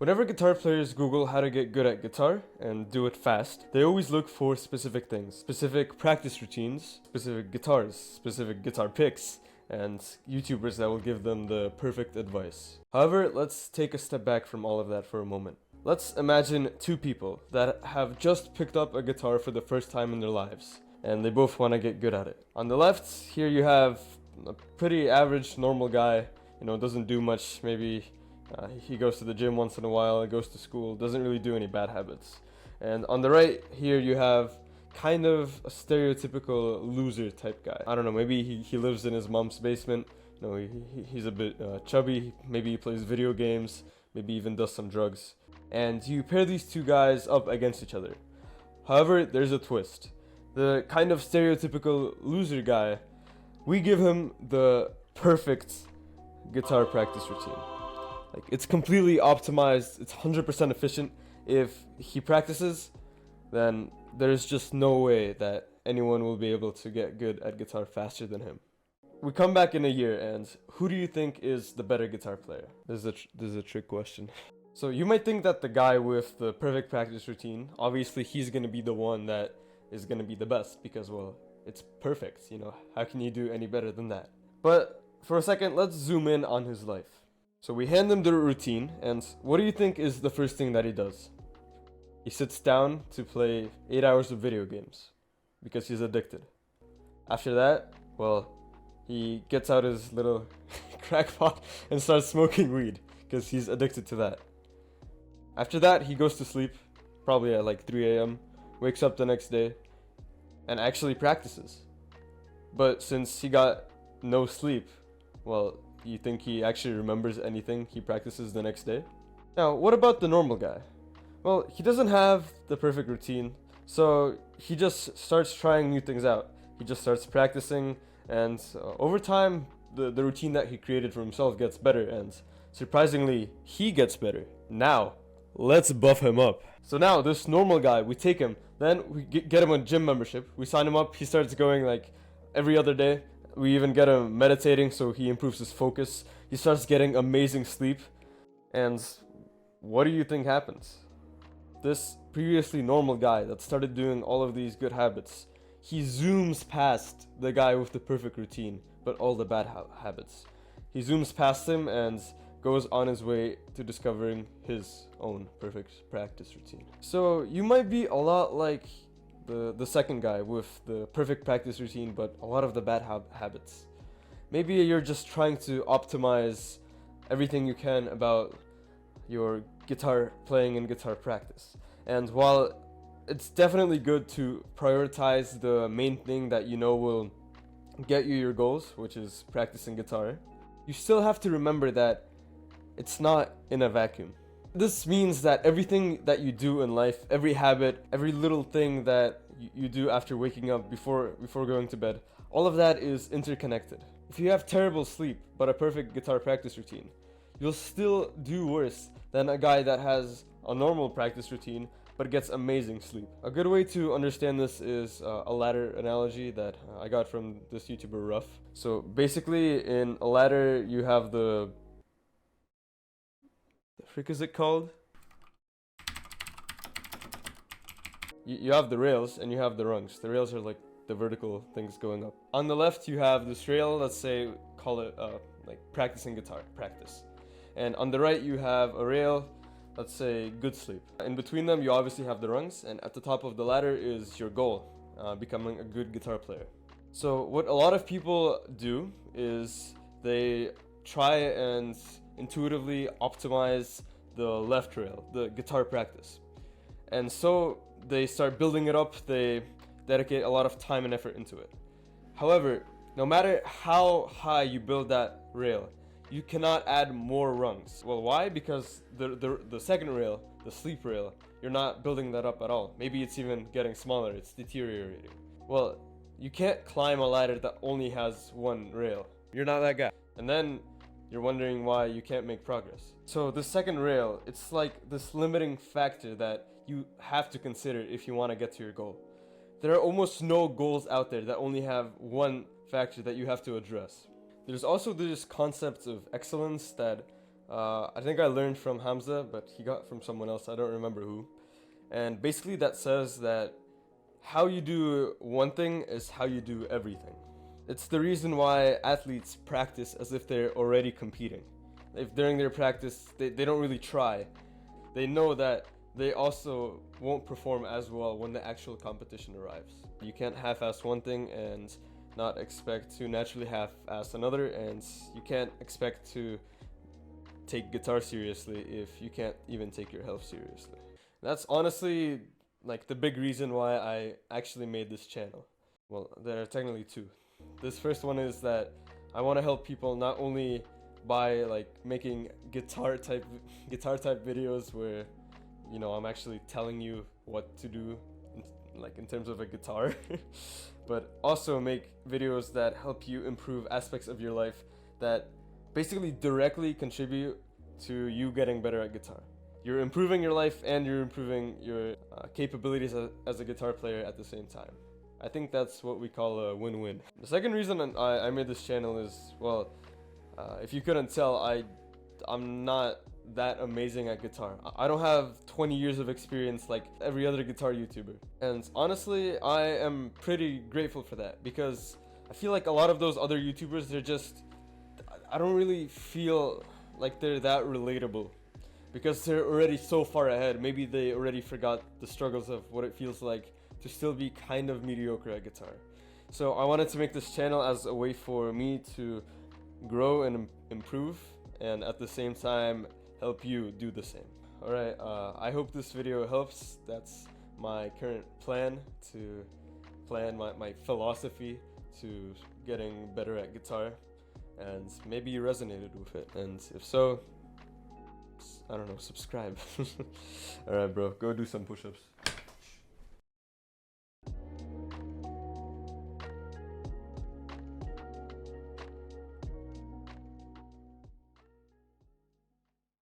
Whenever guitar players Google how to get good at guitar and do it fast, they always look for specific things, specific practice routines, specific guitars, specific guitar picks, and YouTubers that will give them the perfect advice. However, let's take a step back from all of that for a moment. Let's imagine two people that have just picked up a guitar for the first time in their lives, and they both want to get good at it. On the left, here you have a pretty average, normal guy, doesn't do much, maybe he goes to the gym once in a while, goes to school, doesn't really do any bad habits. And on the right, here you have kind of a stereotypical loser type guy. I don't know, maybe he lives in his mom's basement, he's a bit chubby, maybe he plays video games, maybe even does some drugs. And you pair these two guys up against each other. However, there's a twist. The kind of stereotypical loser guy, we give him the perfect guitar practice routine. Like, it's completely optimized, it's 100% efficient. If he practices, then there's just no way that anyone will be able to get good at guitar faster than him. We come back in a year, and who do you think is the better guitar player? This is a trick question. So you might think that the guy with the perfect practice routine, obviously he's going to be the one that is going to be the best because, well, it's perfect, how can you do any better than that? But for a second, let's zoom in on his life. So we hand him the routine, and what do you think is the first thing that he does? He sits down to play 8 hours of video games because he's addicted. After that, well, he gets out his little crack pot and starts smoking weed because he's addicted to that. After that, he goes to sleep, probably at like 3 a.m., wakes up the next day, and actually practices. But since he got no sleep, well, you think he actually remembers anything he practices the next day? Now, what about the normal guy? Well, he doesn't have the perfect routine, so he just starts trying new things out. He just starts practicing, and over time, the routine that he created for himself gets better, and surprisingly, he gets better. Now, let's buff him up. So now, this normal guy, we take him, then we get him a gym membership, we sign him up, he starts going like every other day. We even get him meditating so he improves his focus. He starts getting amazing sleep. And what do you think happens? This previously normal guy that started doing all of these good habits, he zooms past the guy with the perfect routine, but all the bad habits. He zooms past him and goes on his way to discovering his own perfect practice routine. So you might be a lot like the second guy with the perfect practice routine, but a lot of the bad habits. Maybe you're just trying to optimize everything you can about your guitar playing and guitar practice. And while it's definitely good to prioritize the main thing that will get you your goals, which is practicing guitar, you still have to remember that it's not in a vacuum. This means that everything that you do in life, every habit, every little thing that you do after waking up, before going to bed, all of that is interconnected. If you have terrible sleep but a perfect guitar practice routine, you'll still do worse than a guy that has a normal practice routine but gets amazing sleep. A good way to understand this is a ladder analogy that I got from this YouTuber Ruff. So basically, in a ladder you have the frick is it called? You have the rails and you have the rungs. The rails are like the vertical things going up. On the left you have this rail, let's say, call it like practicing guitar, practice. And on the right you have a rail, let's say good sleep. In between them you obviously have the rungs, and at the top of the ladder is your goal, becoming a good guitar player. So what a lot of people do is they try and intuitively optimize the left rail, the guitar practice. And so they start building it up, they dedicate a lot of time and effort into it. However, no matter how high you build that rail, you cannot add more rungs. Well, why? Because the second rail, the sleep rail, you're not building that up at all. Maybe it's even getting smaller, it's deteriorating. Well, you can't climb a ladder that only has one rail. You're not that guy. And then you're wondering why you can't make progress. So the second rail, it's like this limiting factor that you have to consider if you want to get to your goal. There are almost no goals out there that only have one factor that you have to address. There's also this concept of excellence that I think I learned from Hamza, but he got from someone else, I don't remember who. And basically that says that how you do one thing is how you do everything. It's the reason why athletes practice as if they're already competing. If during their practice they don't really try, they know that they also won't perform as well when the actual competition arrives. You can't half-ass one thing and not expect to naturally half-ass another, and you can't expect to take guitar seriously if you can't even take your health seriously. That's honestly like the big reason why I actually made this channel. Well, there are technically two. This first one is that I want to help people not only by like making guitar type videos where, you know, I'm actually telling you what to do in terms of a guitar, but also make videos that help you improve aspects of your life that basically directly contribute to you getting better at guitar. You're improving your life and you're improving your capabilities as a guitar player at the same time. I think that's what we call a win-win. The second reason I made this channel is, well, if you couldn't tell, I'm not that amazing at guitar. I don't have 20 years of experience like every other guitar YouTuber. And honestly, I am pretty grateful for that, because I feel like a lot of those other YouTubers, I don't really feel like they're that relatable, because they're already so far ahead. Maybe they already forgot the struggles of what it feels like to still be kind of mediocre at guitar. So I wanted to make this channel as a way for me to grow and improve, and at the same time help you do the same. Alright, I hope this video helps. That's my current plan, my philosophy to getting better at guitar, and maybe you resonated with it, and if so, I don't know, subscribe. Alright bro, go do some push-ups.